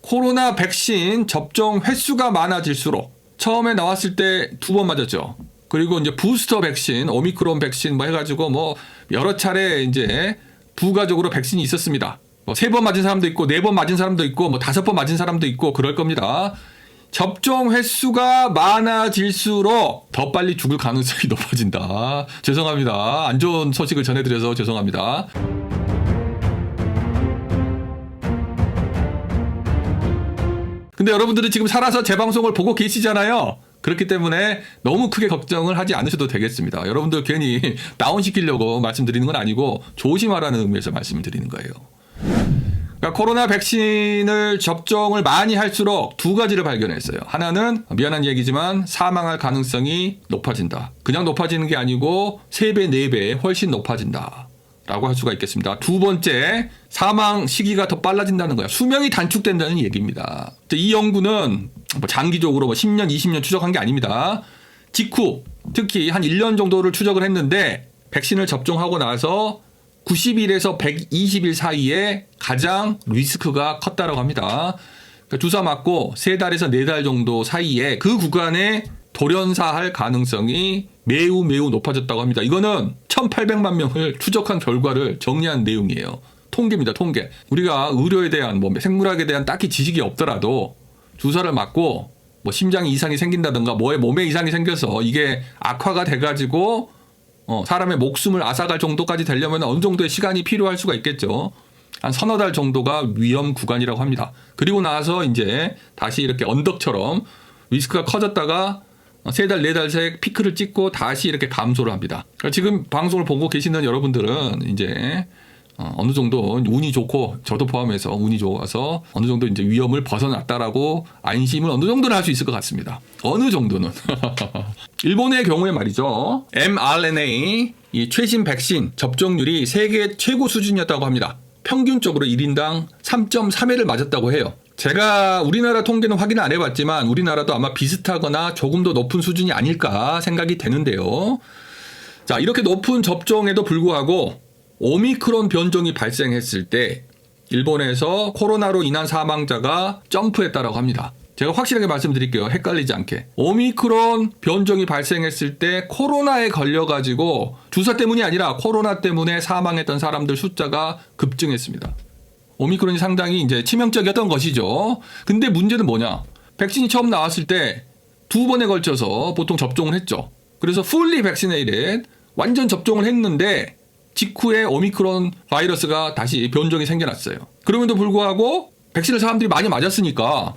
코로나 백신 접종 횟수가 많아질수록 처음에 나왔을 때 2번 맞았죠. 그리고 이제 부스터 백신, 오미크론 백신 뭐 해가지고 뭐 여러 차례 이제 부가적으로 백신이 있었습니다. 뭐 3번 맞은 사람도 있고 4번 맞은 사람도 있고 뭐 5번 맞은 사람도 있고 그럴 겁니다. 접종 횟수가 많아질수록 더 빨리 죽을 가능성이 높아진다. 죄송합니다. 안 좋은 소식을 전해드려서 죄송합니다. 근데 여러분들은 지금 살아서 제 방송을 보고 계시잖아요. 그렇기 때문에 너무 크게 걱정을 하지 않으셔도 되겠습니다. 여러분들 괜히 다운시키려고 말씀드리는 건 아니고 조심하라는 의미에서 말씀을 드리는 거예요. 그러니까 코로나 백신을 접종을 많이 할수록 2가지를 발견했어요. 하나는 미안한 얘기지만 사망할 가능성이 높아진다. 그냥 높아지는 게 아니고 3배, 4배 훨씬 높아진다. 라고 할 수가 있겠습니다. 2번째, 사망 시기가 더 빨라진다는 거야. 수명이 단축된다는 얘기입니다. 이 연구는 장기적으로 10년, 20년 추적한 게 아닙니다. 직후, 특히 한 1년 정도를 추적을 했는데 백신을 접종하고 나서 90일에서 120일 사이에 가장 리스크가 컸다고 합니다. 그러니까 주사 맞고 3달에서 4달 정도 사이에 그 구간에 돌연사할 가능성이 매우 높아졌다고 합니다. 이거는 1800만 명을 추적한 결과를 정리한 내용이에요. 통계입니다. 통계. 우리가 의료에 대한 뭐 생물학에 대한 딱히 지식이 없더라도 주사를 맞고 뭐 심장에 이상이 생긴다든가 몸에 이상이 생겨서 이게 악화가 돼가지고 사람의 목숨을 앗아갈 정도까지 되려면 어느 정도의 시간이 필요할 수가 있겠죠. 한 서너 달 정도가 위험 구간이라고 합니다. 그리고 나서 이제 다시 이렇게 언덕처럼 리스크가 커졌다가 3달, 4달 사이에 피크를 찍고 다시 이렇게 감소를 합니다. 그러니까 지금 방송을 보고 계시는 여러분들은 이제 어느 정도 운이 좋고 저도 포함해서 운이 좋아서 어느 정도 이제 위험을 벗어났다라고 안심을 어느 정도는 할 수 있을 것 같습니다. 어느 정도는. 일본의 경우에 말이죠. mRNA 이 최신 백신 접종률이 세계 최고 수준이었다고 합니다. 평균적으로 1인당 3.3회를 맞았다고 해요. 제가 우리나라 통계는 확인 안 해봤지만 우리나라도 아마 비슷하거나 조금 더 높은 수준이 아닐까 생각이 되는데요. 자, 이렇게 높은 접종에도 불구하고 오미크론 변종이 발생했을 때 일본에서 코로나로 인한 사망자가 점프했다고 합니다. 제가 확실하게 말씀드릴게요. 헷갈리지 않게. 오미크론 변종이 발생했을 때 코로나에 걸려가지고 주사 때문이 아니라 코로나 때문에 사망했던 사람들 숫자가 급증했습니다. 오미크론이 상당히 이제 치명적이었던 것이죠. 근데 문제는 뭐냐? 백신이 처음 나왔을 때 2번에 걸쳐서 보통 접종을 했죠. 그래서 fully vaccinated 완전 접종을 했는데 직후에 오미크론 바이러스가 다시 변종이 생겨났어요. 그럼에도 불구하고 백신을 사람들이 많이 맞았으니까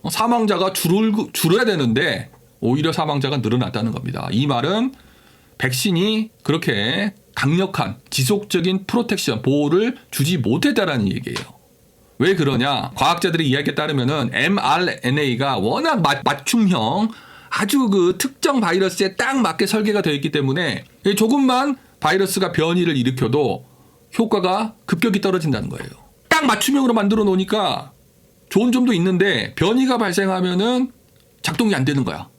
사망자가 줄어야 되는데 오히려 사망자가 늘어났다는 겁니다. 이 말은 백신이 그렇게 강력한 지속적인 프로텍션, 보호를 주지 못했다라는 얘기예요. 왜 그러냐? 과학자들의 이야기에 따르면은 mRNA가 워낙 맞춤형 아주 그 특정 바이러스에 딱 맞게 설계가 되어 있기 때문에 조금만 바이러스가 변이를 일으켜도 효과가 급격히 떨어진다는 거예요. 딱 맞춤형으로 만들어 놓으니까 좋은 점도 있는데 변이가 발생하면은 작동이 안 되는 거야.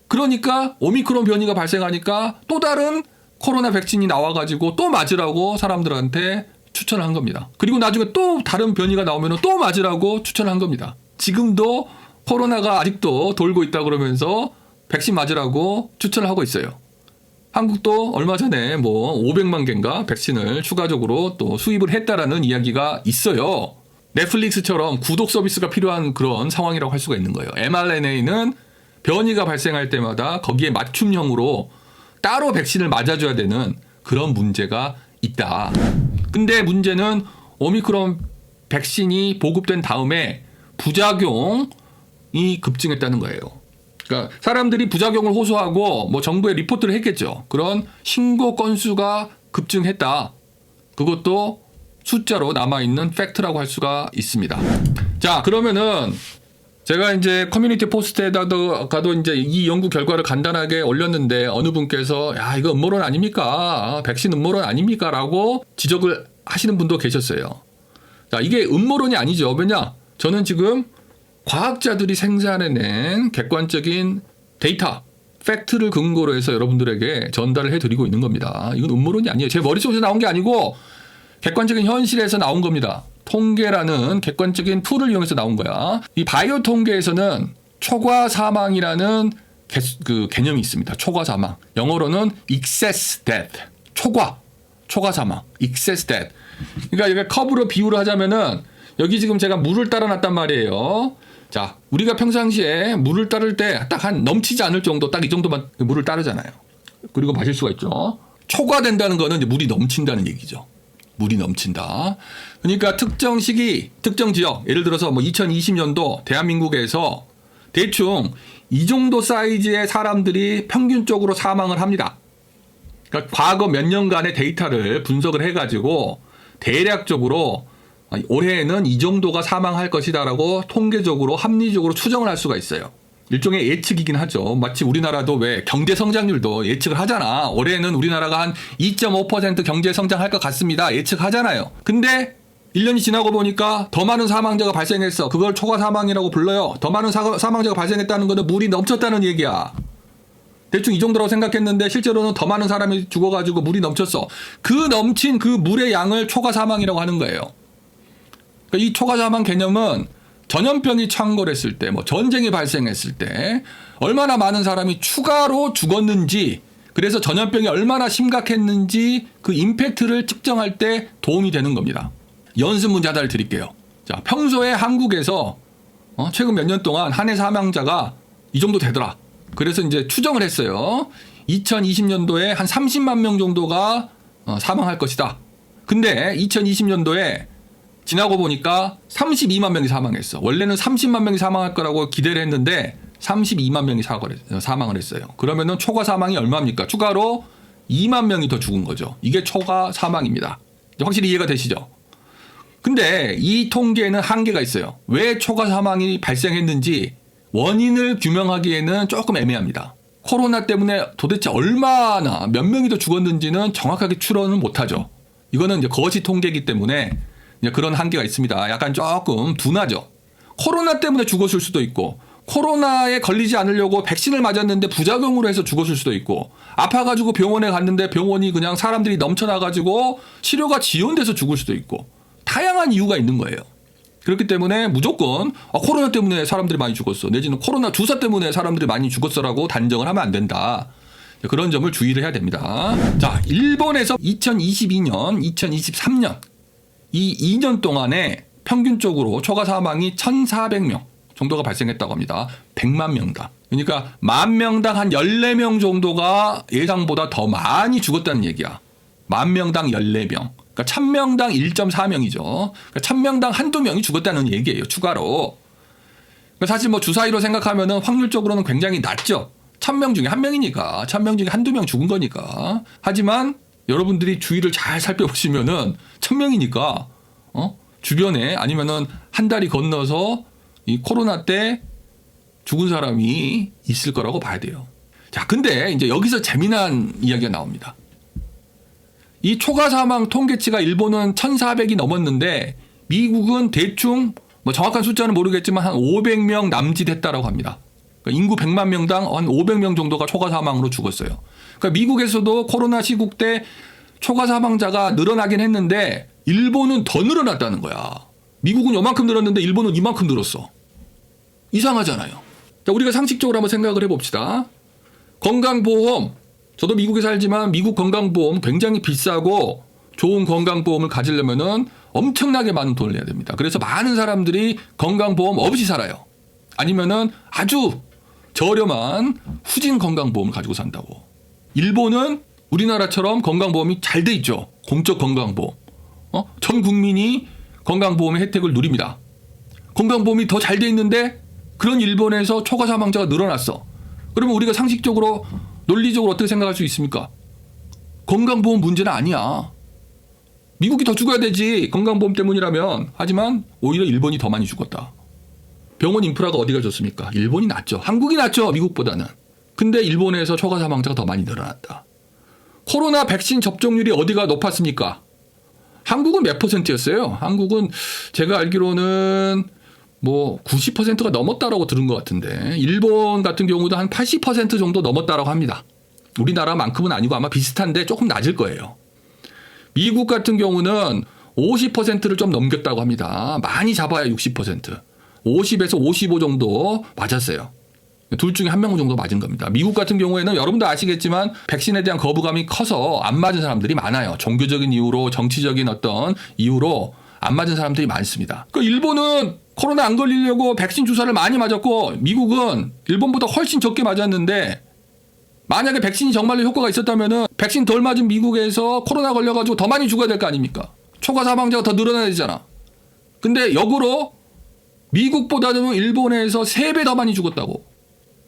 그러니까 오미크론 변이가 발생하니까 또 다른 코로나 백신이 나와가지고 또 맞으라고 사람들한테 추천을 한 겁니다. 그리고 나중에 또 다른 변이가 나오면 또 맞으라고 추천을 한 겁니다. 지금도 코로나가 아직도 돌고 있다 그러면서 백신 맞으라고 추천을 하고 있어요. 한국도 얼마 전에 뭐 500만 개인가 백신을 추가적으로 또 수입을 했다라는 이야기가 있어요. 넷플릭스처럼 구독 서비스가 필요한 그런 상황이라고 할 수가 있는 거예요. mRNA는 변이가 발생할 때마다 거기에 맞춤형으로 따로 백신을 맞아줘야 되는 그런 문제가 있다. 근데 문제는 오미크론 백신이 보급된 다음에 부작용이 급증했다는 거예요. 그러니까 사람들이 부작용을 호소하고 뭐 정부에 리포트를 했겠죠. 그런 신고 건수가 급증했다. 그것도 숫자로 남아있는 팩트라고 할 수가 있습니다. 자, 그러면은 제가 이제 커뮤니티 포스트에다가도 이제 이 연구 결과를 간단하게 올렸는데 어느 분께서 야, 이거 음모론 아닙니까? 백신 음모론 아닙니까? 라고 지적을 하시는 분도 계셨어요. 자, 이게 음모론이 아니죠. 왜냐? 저는 지금 과학자들이 생산해낸 객관적인 데이터, 팩트를 근거로 해서 여러분들에게 전달을 해드리고 있는 겁니다. 이건 음모론이 아니에요. 제 머릿속에서 나온 게 아니고 객관적인 현실에서 나온 겁니다. 통계라는 객관적인 툴을 이용해서 나온 거야. 이 바이오 통계에서는 초과 사망이라는 개념이 있습니다. 초과 사망. 영어로는 excess death. 초과 사망. excess death. 그러니까 이게 컵으로 비유를 하자면은 여기 지금 제가 물을 따라 놨단 말이에요. 자, 우리가 평상시에 물을 따를 때 딱 한 넘치지 않을 정도, 딱 이 정도만 물을 따르잖아요. 그리고 마실 수가 있죠. 초과된다는 거는 이제 물이 넘친다는 얘기죠. 물이 넘친다. 그러니까 특정 시기, 특정 지역, 예를 들어서 뭐 2020년도 대한민국에서 대충 이 정도 사이즈의 사람들이 평균적으로 사망을 합니다. 그러니까 과거 몇 년간의 데이터를 분석을 해가지고 대략적으로 올해에는 이 정도가 사망할 것이다라고 통계적으로 합리적으로 추정을 할 수가 있어요. 일종의 예측이긴 하죠. 마치 우리나라도 왜 경제 성장률도 예측을 하잖아. 올해는 우리나라가 한 2.5% 경제 성장할 것 같습니다. 예측하잖아요. 근데 1년이 지나고 보니까 더 많은 사망자가 발생했어. 그걸 초과 사망이라고 불러요. 더 많은 사망자가 발생했다는 것은 물이 넘쳤다는 얘기야. 대충 이 정도라고 생각했는데 실제로는 더 많은 사람이 죽어가지고 물이 넘쳤어. 그 넘친 그 물의 양을 초과 사망이라고 하는 거예요. 그러니까 이 초과 사망 개념은 전염병이 창궐했을 때, 뭐 전쟁이 발생했을 때 얼마나 많은 사람이 추가로 죽었는지, 그래서 전염병이 얼마나 심각했는지 그 임팩트를 측정할 때 도움이 되는 겁니다. 연습 문제 하나를 드릴게요. 자, 평소에 한국에서 최근 몇 년 동안 한 해 사망자가 이 정도 되더라. 그래서 이제 추정을 했어요. 2020년도에 한 30만 명 정도가 사망할 것이다. 근데 2020년도에 지나고 보니까 32만 명이 사망했어. 원래는 30만 명이 사망할 거라고 기대를 했는데 32만 명이 사망을 했어요. 그러면은 초과 사망이 얼마입니까? 추가로 2만 명이 더 죽은 거죠. 이게 초과 사망입니다. 확실히 이해가 되시죠? 근데 이 통계에는 한계가 있어요. 왜 초과 사망이 발생했는지 원인을 규명하기에는 조금 애매합니다. 코로나 때문에 도대체 얼마나 몇 명이 더 죽었는지는 정확하게 추론을 못하죠. 이거는 이제 거시 통계이기 때문에 그런 한계가 있습니다. 약간 조금 둔하죠. 코로나 때문에 죽었을 수도 있고, 코로나에 걸리지 않으려고 백신을 맞았는데 부작용으로 해서 죽었을 수도 있고, 아파가지고 병원에 갔는데 병원이 그냥 사람들이 넘쳐나가지고 치료가 지연돼서 죽을 수도 있고, 다양한 이유가 있는 거예요. 그렇기 때문에 무조건 코로나 때문에 사람들이 많이 죽었어, 내지는 코로나 주사 때문에 사람들이 많이 죽었어라고 단정을 하면 안 된다. 그런 점을 주의를 해야 됩니다. 자, 일본에서 2022년, 2023년 이 2년 동안에 평균적으로 초과 사망이 1,400명 정도가 발생했다고 합니다. 100만 명당. 그러니까 10,000명당 한 14명 정도가 예상보다 더 많이 죽었다는 얘기야. 10,000명당 14명. 그러니까 1,000명당 1.4명이죠. 그러니까 1,000명당 한두 명이 죽었다는 얘기예요. 추가로. 그러니까 사실 뭐 주사위로 생각하면은 확률적으로는 굉장히 낮죠. 1,000명 중에 1명이니까. 1,000명 중에 한두 명 죽은 거니까. 하지만 여러분들이 주위를 잘 살펴보시면은 1,000명이니까 주변에 아니면은 한 다리 건너서 이 코로나 때 죽은 사람이 있을 거라고 봐야 돼요. 자, 근데 이제 여기서 재미난 이야기가 나옵니다. 이 초과 사망 통계치가 일본은 1,400이 넘었는데 미국은 대충 뭐 정확한 숫자는 모르겠지만 한 500명 남짓했다라고 합니다. 그러니까 인구 100만 명당 한 500명 정도가 초과 사망으로 죽었어요. 그러니까 미국에서도 코로나 시국 때 초과 사망자가 늘어나긴 했는데 일본은 더 늘어났다는 거야. 미국은 요만큼 늘었는데 일본은 이만큼 늘었어. 이상하잖아요. 자, 우리가 상식적으로 한번 생각을 해봅시다. 건강보험, 저도 미국에 살지만 미국 건강보험 굉장히 비싸고 좋은 건강보험을 가지려면은 엄청나게 많은 돈을 내야 됩니다. 그래서 많은 사람들이 건강보험 없이 살아요. 아니면은 아주 저렴한 후진 건강보험을 가지고 산다고. 일본은 우리나라처럼 건강보험이 잘 돼 있죠. 공적 건강보험. 전 국민이 건강보험의 혜택을 누립니다. 건강보험이 더 잘 돼 있는데 그런 일본에서 초과 사망자가 늘어났어. 그러면 우리가 상식적으로 논리적으로 어떻게 생각할 수 있습니까? 건강보험 문제는 아니야. 미국이 더 죽어야 되지, 건강보험 때문이라면. 하지만 오히려 일본이 더 많이 죽었다. 병원 인프라가 어디가 좋습니까? 일본이 낫죠. 한국이 낫죠, 미국보다는. 근데 일본에서 초과 사망자가 더 많이 늘어났다. 코로나 백신 접종률이 어디가 높았습니까? 한국은 몇 %였어요? 한국은 제가 알기로는 뭐 90%가 넘었다라고 들은 것 같은데, 일본 같은 경우도 한 80% 정도 넘었다라고 합니다. 우리나라만큼은 아니고 아마 비슷한데 조금 낮을 거예요. 미국 같은 경우는 50%를 좀 넘겼다고 합니다. 많이 잡아야 60%. 50에서 55 정도 맞았어요. 둘 중에 한 명 정도 맞은 겁니다. 미국 같은 경우에는 여러분도 아시겠지만 백신에 대한 거부감이 커서 안 맞은 사람들이 많아요. 종교적인 이유로, 정치적인 어떤 이유로 안 맞은 사람들이 많습니다. 일본은 코로나 안 걸리려고 백신 주사를 많이 맞았고 미국은 일본보다 훨씬 적게 맞았는데 만약에 백신이 정말로 효과가 있었다면은 백신 덜 맞은 미국에서 코로나 걸려가지고 더 많이 죽어야 될 거 아닙니까? 초과 사망자가 더 늘어나야 되잖아. 근데 역으로 미국보다도 일본에서 3배 더 많이 죽었다고.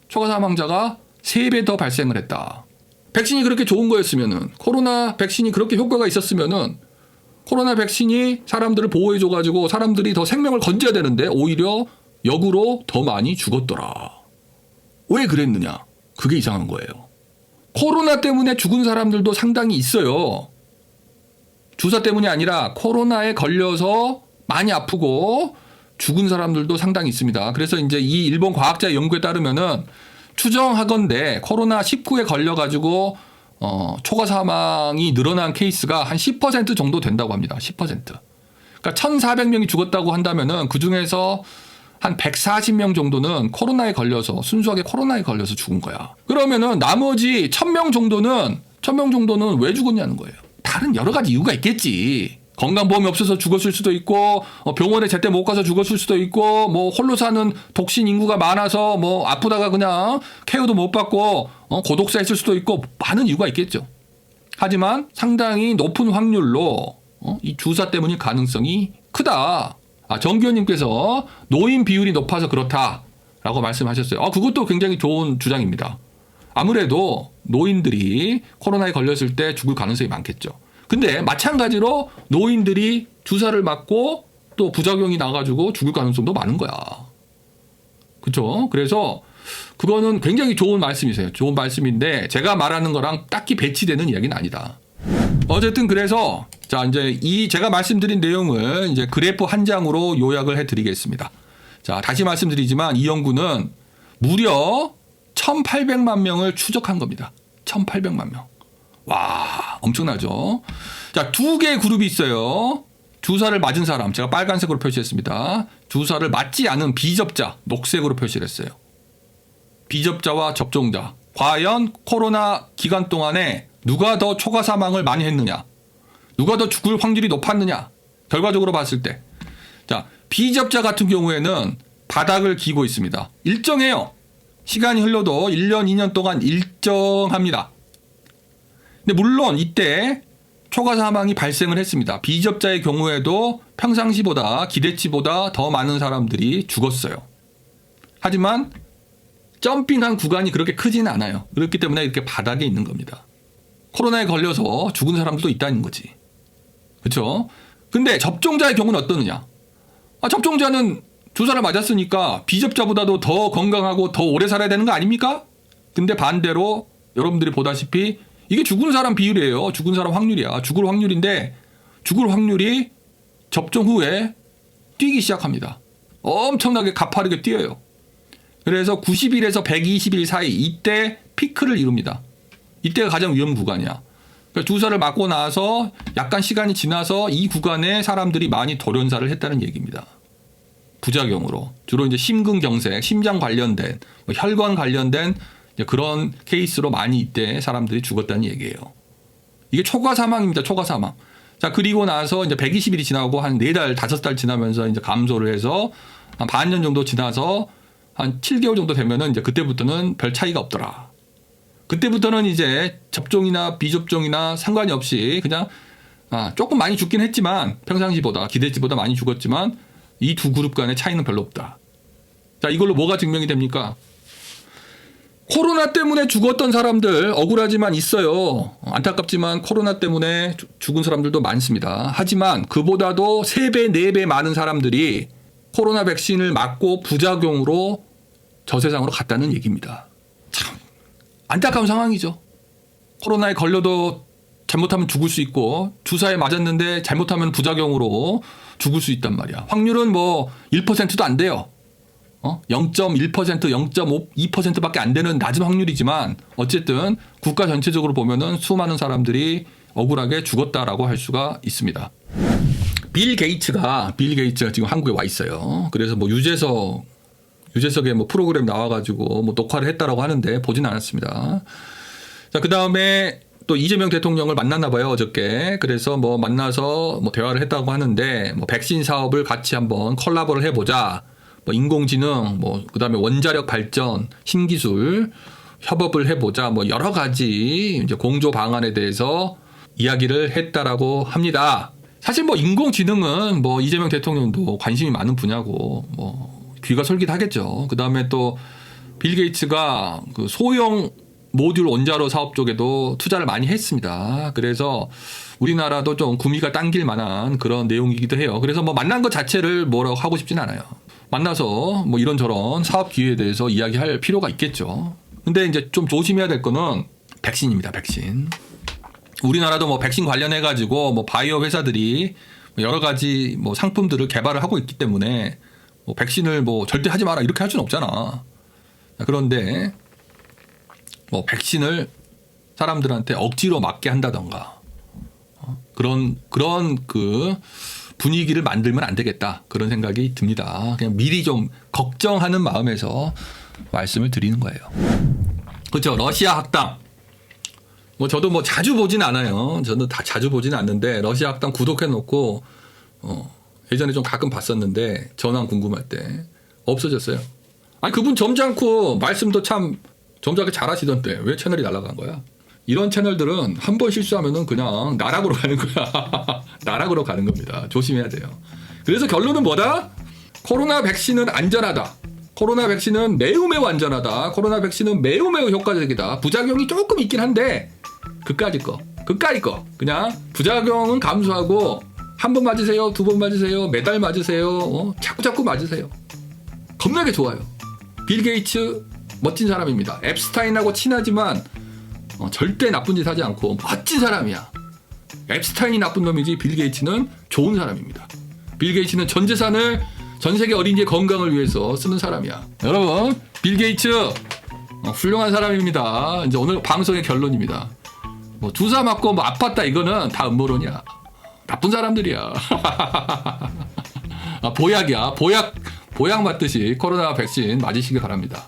초과 사망자가 3배 더 발생을 했다. 백신이 그렇게 좋은 거였으면은, 코로나 백신이 그렇게 효과가 있었으면은 코로나 백신이 사람들을 보호해줘가지고 사람들이 더 생명을 건져야 되는데 오히려 역으로 더 많이 죽었더라. 왜 그랬느냐? 그게 이상한 거예요. 코로나 때문에 죽은 사람들도 상당히 있어요. 주사 때문이 아니라 코로나에 걸려서 많이 아프고 죽은 사람들도 상당히 있습니다. 그래서 이제 이 일본 과학자의 연구에 따르면은 추정하건대 코로나19에 걸려가지고 초과 사망이 늘어난 케이스가 한 10% 정도 된다고 합니다. 10%. 그러니까 1,400명이 죽었다고 한다면은 그 중에서 한 140명 정도는 코로나에 걸려서 순수하게 코로나에 걸려서 죽은 거야. 그러면은 나머지 1,000명 정도는 왜 죽었냐는 거예요. 다른 여러 가지 이유가 있겠지. 건강보험이 없어서 죽었을 수도 있고, 병원에 제때 못 가서 죽었을 수도 있고, 뭐 홀로 사는 독신 인구가 많아서 뭐 아프다가 그냥 케어도 못 받고 고독사했을 수도 있고 많은 이유가 있겠죠. 하지만 상당히 높은 확률로 이 주사 때문일 가능성이 크다. 정기현님께서 노인 비율이 높아서 그렇다라고 말씀하셨어요. 그것도 굉장히 좋은 주장입니다. 아무래도 노인들이 코로나에 걸렸을 때 죽을 가능성이 많겠죠. 근데 마찬가지로 노인들이 주사를 맞고 또 부작용이 나가지고 죽을 가능성도 많은 거야. 그렇죠? 그래서 그거는 굉장히 좋은 말씀이세요. 좋은 말씀인데 제가 말하는 거랑 딱히 배치되는 이야기는 아니다. 어쨌든 그래서 자 이제 이 제가 말씀드린 내용을 이제 그래프 한 장으로 요약을 해드리겠습니다. 자 다시 말씀드리지만 이 연구는 무려 1,800만 명을 추적한 겁니다. 1,800만 명. 와 엄청나죠. 자 2개의 그룹이 있어요. 주사를 맞은 사람 제가 빨간색으로 표시했습니다. 주사를 맞지 않은 비접자 녹색으로 표시를 했어요. 비접자와 접종자 과연 코로나 기간 동안에 누가 더 초과 사망을 많이 했느냐, 누가 더 죽을 확률이 높았느냐, 결과적으로 봤을 때. 자 비접자 같은 경우에는 바닥을 기고 있습니다. 일정해요. 시간이 흘러도 1년 2년 동안 일정합니다. 근데 물론 이때 초과 사망이 발생을 했습니다. 비접자의 경우에도 평상시보다 기대치보다 더 많은 사람들이 죽었어요. 하지만 점핑한 구간이 그렇게 크지는 않아요. 그렇기 때문에 이렇게 바닥에 있는 겁니다. 코로나에 걸려서 죽은 사람들도 있다는 거지. 그렇죠? 근데 접종자의 경우는 어떠느냐? 접종자는 주사를 맞았으니까 비접자보다도 더 건강하고 더 오래 살아야 되는 거 아닙니까? 근데 반대로 여러분들이 보다시피 이게 죽은 사람 비율이에요. 죽은 사람 확률이야. 죽을 확률인데 죽을 확률이 접종 후에 뛰기 시작합니다. 엄청나게 가파르게 뛰어요. 그래서 90일에서 120일 사이 이때 피크를 이룹니다. 이때가 가장 위험 구간이야. 그러니까 주사를 맞고 나서 약간 시간이 지나서 이 구간에 사람들이 많이 돌연사를 했다는 얘기입니다. 부작용으로. 주로 이제 심근경색, 심장 관련된, 혈관 관련된 그런 케이스로 많이 이때 사람들이 죽었다는 얘기예요. 이게 초과 사망입니다. 초과 사망. 자, 그리고 나서 이제 120일이 지나고 한 4달, 5달 지나면서 이제 감소를 해서 한 반년 정도 지나서 한 7개월 정도 되면은 이제 그때부터는 별 차이가 없더라. 그때부터는 이제 접종이나 비접종이나 상관이 없이 그냥 조금 많이 죽긴 했지만 평상시보다 기대치보다 많이 죽었지만 이 두 그룹 간의 차이는 별로 없다. 자, 이걸로 뭐가 증명이 됩니까? 코로나 때문에 죽었던 사람들 억울하지만 있어요. 안타깝지만 코로나 때문에 죽은 사람들도 많습니다. 하지만 그보다도 3배, 4배 많은 사람들이 코로나 백신을 맞고 부작용으로 저 세상으로 갔다는 얘기입니다. 참 안타까운 상황이죠. 코로나에 걸려도 잘못하면 죽을 수 있고 주사에 맞았는데 잘못하면 부작용으로 죽을 수 있단 말이야. 확률은 뭐 1%도 안 돼요. 0.1%, 0.2%밖에 안 되는 낮은 확률이지만 어쨌든 국가 전체적으로 보면은 수많은 사람들이 억울하게 죽었다라고 할 수가 있습니다. 빌 게이츠가 지금 한국에 와 있어요. 그래서 뭐 유재석의 뭐 프로그램 나와가지고 뭐 녹화를 했다라고 하는데 보진 않았습니다. 자, 그 다음에 또 이재명 대통령을 만났나 봐요, 어저께. 그래서 뭐 만나서 뭐 대화를 했다고 하는데 뭐 백신 사업을 같이 한번 콜라보를 해보자. 뭐 인공지능, 뭐 그다음에 원자력 발전, 신기술 협업을 해보자. 뭐 여러 가지 이제 공조 방안에 대해서 이야기를 했다라고 합니다. 사실 뭐 인공지능은 뭐 이재명 대통령도 관심이 많은 분야고 뭐 귀가 솔깃하겠죠. 그다음에 또 빌 게이츠가 그 소형 모듈 원자로 사업 쪽에도 투자를 많이 했습니다. 그래서 우리나라도 좀 구미가 당길 만한 그런 내용이기도 해요. 그래서 뭐 만난 것 자체를 뭐라고 하고 싶진 않아요. 만나서 뭐 이런저런 사업 기회에 대해서 이야기할 필요가 있겠죠. 근데 이제 좀 조심해야 될 거는 백신입니다. 백신. 우리나라도 뭐 백신 관련해 가지고 뭐 바이오 회사들이 여러 가지 뭐 상품들을 개발을 하고 있기 때문에 뭐 백신을 뭐 절대 하지 마라 이렇게 할 수는 없잖아. 그런데 뭐 백신을 사람들한테 억지로 맞게 한다던가 그런 그 분위기를 만들면 안 되겠다 그런 생각이 듭니다. 그냥 미리 좀 걱정하는 마음에서 말씀을 드리는 거예요. 그렇죠. 러시아 학당. 뭐 저도 뭐 자주 보진 않아요. 저는 다 자주 보진 않는데 러시아 학당 구독해놓고 예전에 좀 가끔 봤었는데 전황 궁금할 때 없어졌어요. 아니 그분 점잖고 말씀도 참 점잖게 잘하시던데 왜 채널이 날아간 거야? 이런 채널들은 한 번 실수하면은 그냥 나락으로 가는 거야. 나락으로 가는 겁니다. 조심해야 돼요. 그래서 결론은 뭐다? 코로나 백신은 안전하다. 코로나 백신은 매우 안전하다. 코로나 백신은 매우 효과적이다. 부작용이 조금 있긴 한데 그까짓 거. 그냥 부작용은 감수하고 한 번 맞으세요. 두 번 맞으세요. 매달 맞으세요. 자꾸 맞으세요. 겁나게 좋아요. 빌 게이츠 멋진 사람입니다. 앱스타인하고 친하지만 절대 나쁜 짓 하지 않고 멋진 사람이야. 앱스타인이 나쁜 놈이지 빌 게이츠는 좋은 사람입니다. 빌 게이츠는 전 재산을 전 세계 어린이의 건강을 위해서 쓰는 사람이야. 여러분, 빌 게이츠 훌륭한 사람입니다. 이제 오늘 방송의 결론입니다. 뭐 주사 맞고 뭐 아팠다 이거는 다 음모론이야. 나쁜 사람들이야. 보약이야. 보약 맞듯이 코로나 백신 맞으시기 바랍니다.